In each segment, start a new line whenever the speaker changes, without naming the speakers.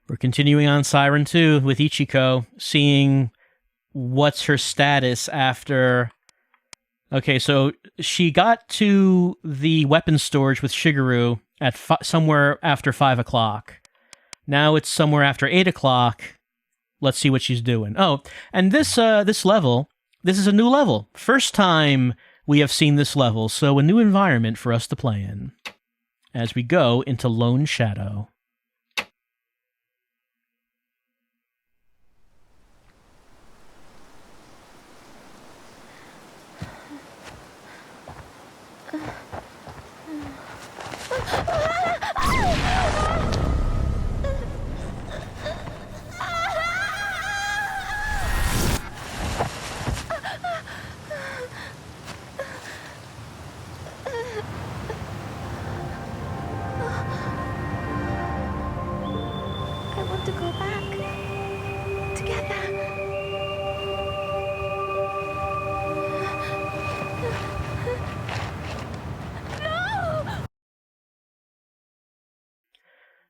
We're continuing on Siren 2 with Ichiko, seeing what's her status after... Okay, so she got to the weapons storage with Shigeru at somewhere after 5 o'clock. Now it's somewhere after 8 o'clock. Let's see what she's doing. Oh, and this level, this is a new level. First time we have seen this level, so a new environment for us to play in as we go into Lone Shadow.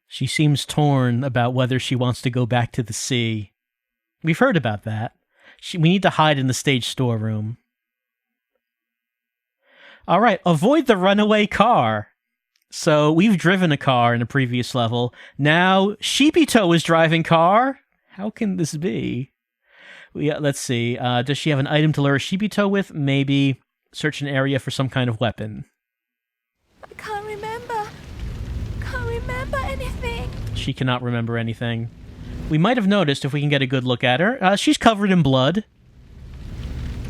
She seems torn about whether she wants to go back to the sea. We've heard about that. We need to hide in the stage storeroom. All right, avoid the runaway car. So we've driven a car in a previous level. Now Sheepito is driving car. How can this be? Let's see. Does she have an item to lure Sheepito with? Maybe search an area for some kind of weapon.
I can't remember. Can't remember anything.
She cannot remember anything. We might have noticed if we can get a good look at her. She's covered in blood.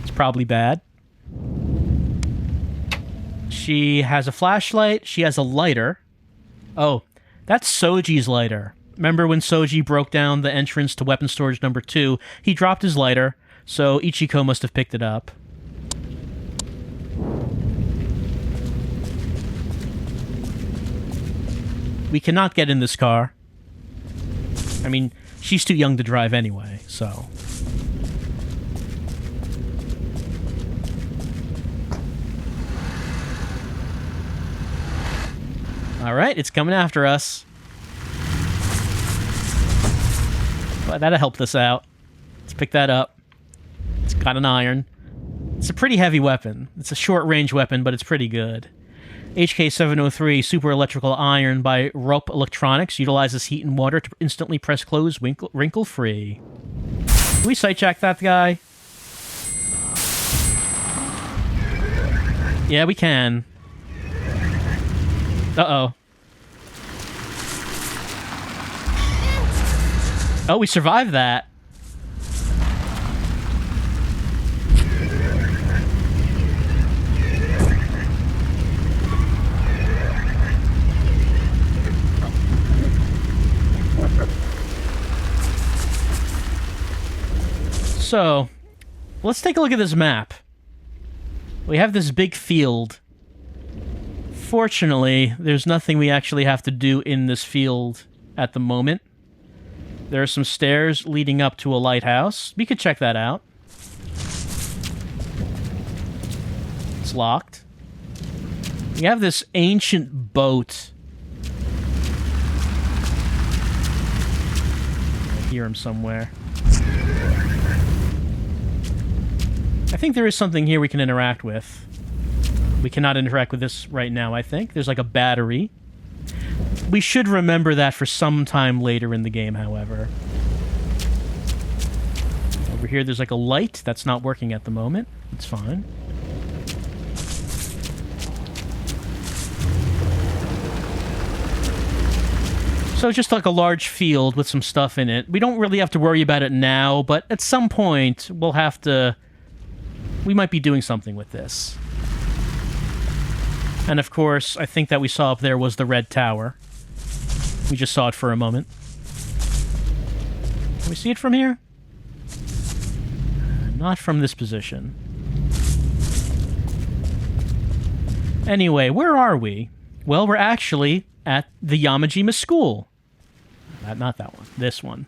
It's probably bad. She has a flashlight. She has a lighter. Oh, that's Soji's lighter. Remember when Soji broke down the entrance to weapon storage number 2? He dropped his lighter, so Ichiko must have picked it up. We cannot get in this car. I mean, she's too young to drive anyway, so... Alright, it's coming after us. Well, that'll help us out. Let's pick that up. It's got an iron. It's a pretty heavy weapon. It's a short-range weapon, but it's pretty good. HK703 Super Electrical Iron by Rope Electronics utilizes heat and water to instantly press close, wrinkle-free. Can we sight-jack that guy? Yeah, we can. Uh-oh. Oh, we survived that. So, let's take a look at this map. We have this big field. Fortunately, there's nothing we actually have to do in this field at the moment. There are some stairs leading up to a lighthouse. We could check that out. It's locked. We have this ancient boat. I hear him somewhere. I think there is something here we can interact with. We cannot interact with this right now, I think. There's like a battery. We should remember that for some time later in the game, however. Over here, there's like a light that's not working at the moment. It's fine. So just like a large field with some stuff in it. We don't really have to worry about it now, but at some point, we'll have to... We might be doing something with this. And of course, I think that we saw up there was the red tower. We just saw it for a moment. Can we see it from here? Not from this position. Anyway, where are we? Well, we're actually at the Yamajima School. Not that one. This one.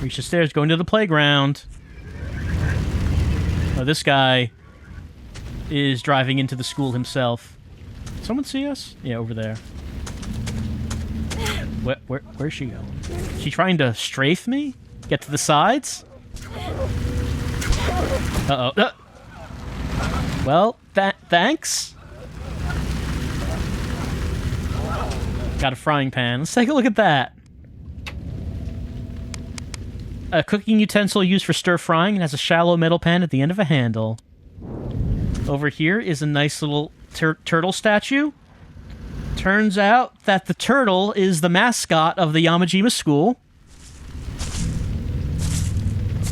Reach the stairs, going to the playground. Oh, this guy is driving into the school himself. Someone see us? Yeah, over there. Where's she going? She trying to strafe me? Get to the sides? Uh-oh. Well, thanks. Got a frying pan. Let's take a look at that. A cooking utensil used for stir frying and has a shallow metal pan at the end of a handle. Over here is a nice little turtle statue. Turns out that the turtle is the mascot of the Yamajima school.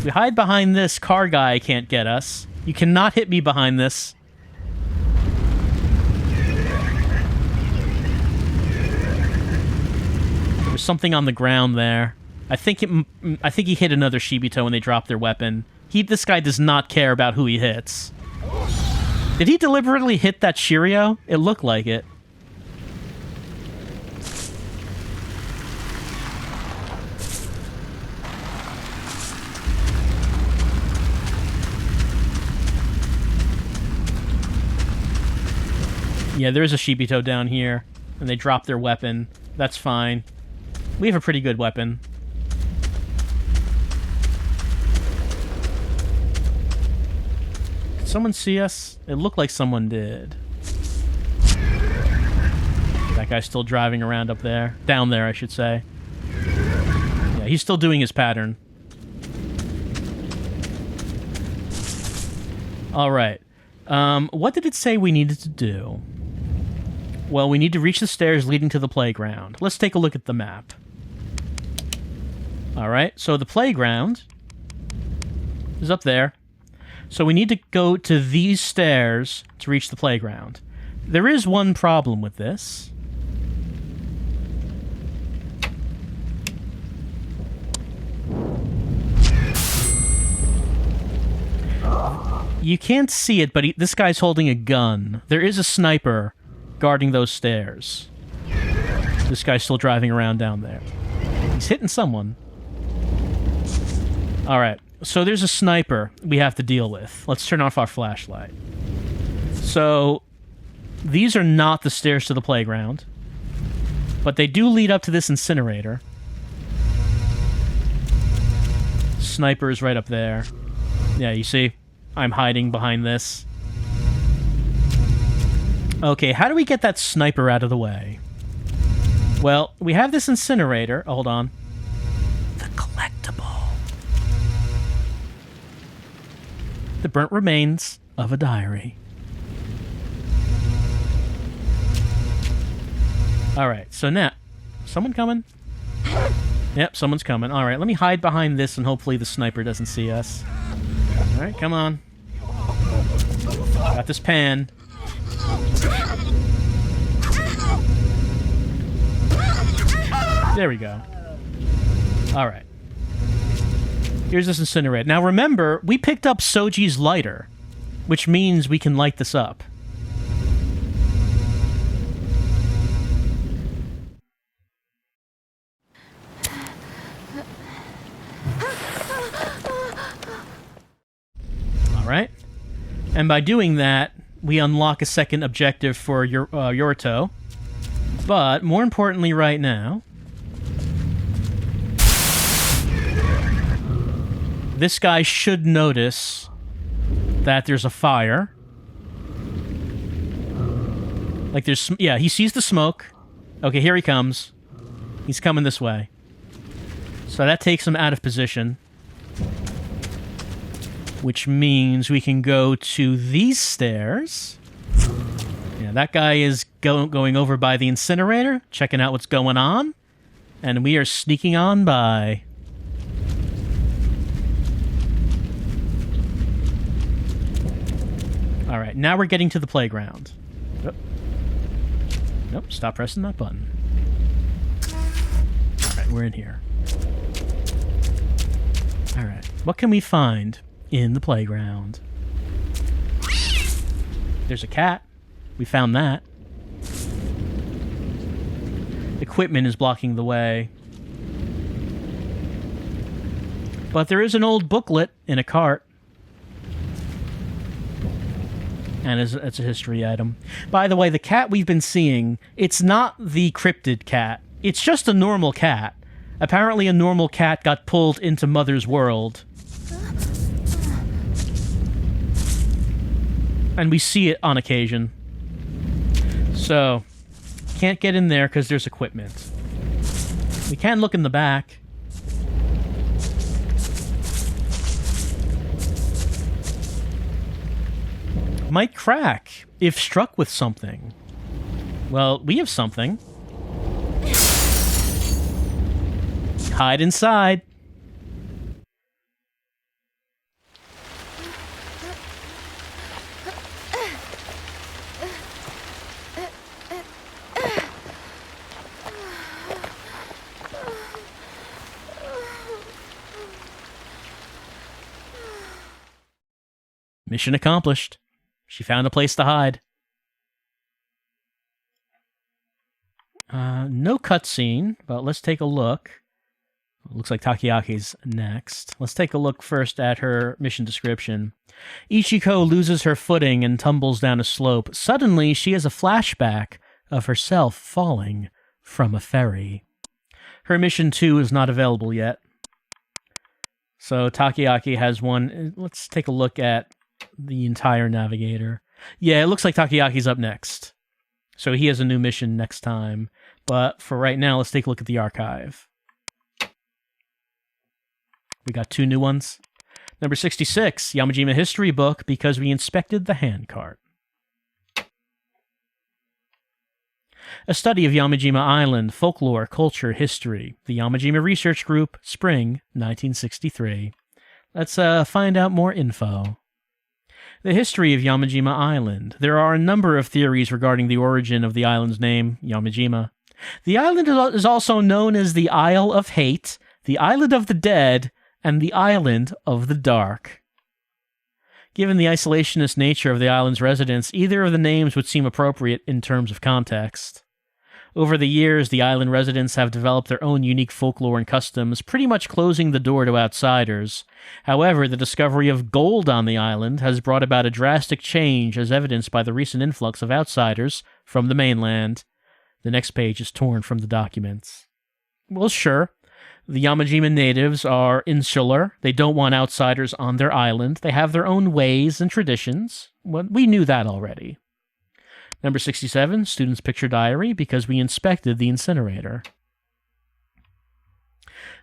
We hide behind this. Car guy can't get us. You cannot hit me behind this. There's something on the ground there. I think he hit another Shibito when they dropped their weapon. This guy does not care about who he hits. Did he deliberately hit that Shiryo? It looked like it. Yeah, there's a Shibito down here, and they dropped their weapon. That's fine. We have a pretty good weapon. Did someone see us? It looked like someone did. That guy's still driving around up there. Down there, I should say. Yeah, he's still doing his pattern. Alright. What did it say we needed to do? Well, we need to reach the stairs leading to the playground. Let's take a look at the map. Alright, so the playground is up there. So we need to go to these stairs to reach the playground. There is one problem with this. You can't see it, but this guy's holding a gun. There is a sniper guarding those stairs. This guy's still driving around down there. He's hitting someone. Alright, so there's a sniper we have to deal with. Let's turn off our flashlight. So, these are not the stairs to the playground, but they do lead up to this incinerator. Sniper is right up there. Yeah, you see? I'm hiding behind this. Okay, how do we get that sniper out of the way? Well, we have this incinerator. Oh, hold on. The collectible. The burnt remains of a diary. Alright, so now... Someone coming? Yep, someone's coming. Alright, let me hide behind this and hopefully the sniper doesn't see us. Alright, come on. Got this pan. There we go. Alright. Here's this incinerator. Now remember, we picked up Soji's lighter, which means we can light this up. Alright. And by doing that, we unlock a second objective for Yorito. But, more importantly right now... This guy should notice that there's a fire. Like there's... Yeah, he sees the smoke. Okay, here he comes. He's coming this way. So that takes him out of position. Which means we can go to these stairs. Yeah, that guy is going over by the incinerator, checking out what's going on. And we are sneaking on by. Alright, now we're getting to the playground. Oh. Nope, stop pressing that button. Alright, we're in here. Alright, what can we find in the playground? There's a cat. We found that. Equipment is blocking the way. But there is an old booklet in a cart. And it's a history item. By the way, the cat we've been seeing, it's not the cryptid cat. It's just a normal cat. Apparently a normal cat got pulled into Mother's world. And we see it on occasion. So, can't get in there because there's equipment. We can look in the back. Might crack if struck with something. Well, we have something. Hide inside. Mission accomplished. She found a place to hide. No cutscene, but let's take a look. Looks like Takeyaki's next. Let's take a look first at her mission description. Ichiko loses her footing and tumbles down a slope. Suddenly, she has a flashback of herself falling from a ferry. Her mission 2 is not available yet. So Takeaki has one. Let's take a look at the entire navigator. Yeah, it looks like Takeyaki's up next. So he has a new mission next time. But for right now, let's take a look at the archive. We got 2 new ones. Number 66, Yamajima History Book, because we inspected the handcart. A study of Yamajima Island, folklore, culture, history. The Yamajima Research Group, spring 1963. Let's find out more info. The history of Yamajima Island. There are a number of theories regarding the origin of the island's name, Yamajima. The island is also known as the Isle of Hate, the Island of the Dead, and the Island of the Dark. Given the isolationist nature of the island's residents, either of the names would seem appropriate in terms of context. Over the years, the island residents have developed their own unique folklore and customs, pretty much closing the door to outsiders. However, the discovery of gold on the island has brought about a drastic change, as evidenced by the recent influx of outsiders from the mainland. The next page is torn from the documents. Well, sure. The Yamajima natives are insular. They don't want outsiders on their island. They have their own ways and traditions. Well, we knew that already. Number 67, Student's Picture Diary, because we inspected the incinerator.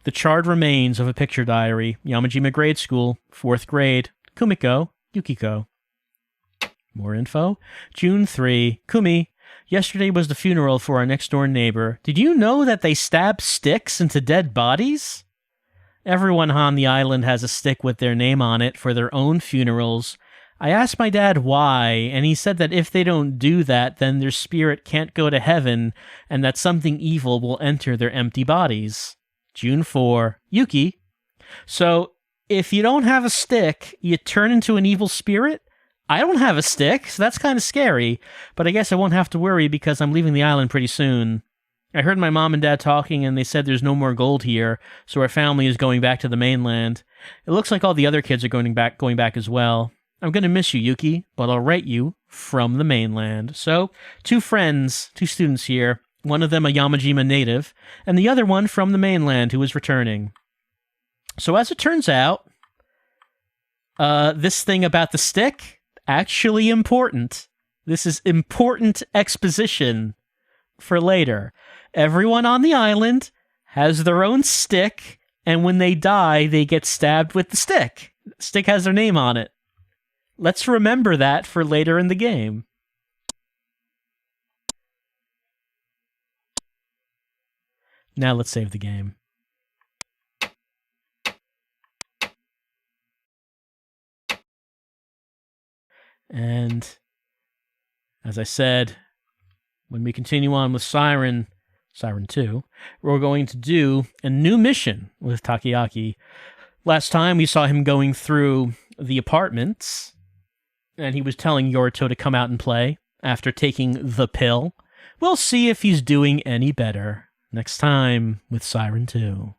The charred remains of a picture diary, Yamajima Grade School, 4th grade, Kumiko, Yukiko. More info. June 3, Kumi. Yesterday was the funeral for our next-door neighbor. Did you know that they stab sticks into dead bodies? Everyone on the island has a stick with their name on it for their own funerals. I asked my dad why, and he said that if they don't do that, then their spirit can't go to heaven, and that something evil will enter their empty bodies. June 4, Yuki. So, if you don't have a stick, you turn into an evil spirit? I don't have a stick, so that's kind of scary, but I guess I won't have to worry because I'm leaving the island pretty soon. I heard my mom and dad talking, and they said there's no more gold here, so our family is going back to the mainland. It looks like all the other kids are going back as well. I'm going to miss you, Yuki, but I'll write you from the mainland. So, 2 friends, 2 students here, one of them a Yamajima native, and the other one from the mainland who is returning. So as it turns out, this thing about the stick, actually important. This is important exposition for later. Everyone on the island has their own stick, and when they die, they get stabbed with the stick. The stick has their name on it. Let's remember that for later in the game. Now let's save the game. And as I said, when we continue on with Siren 2, we're going to do a new mission with Takeaki. Last time we saw him going through the apartments, and he was telling Yorito to come out and play after taking the pill. We'll see if he's doing any better next time with Siren 2.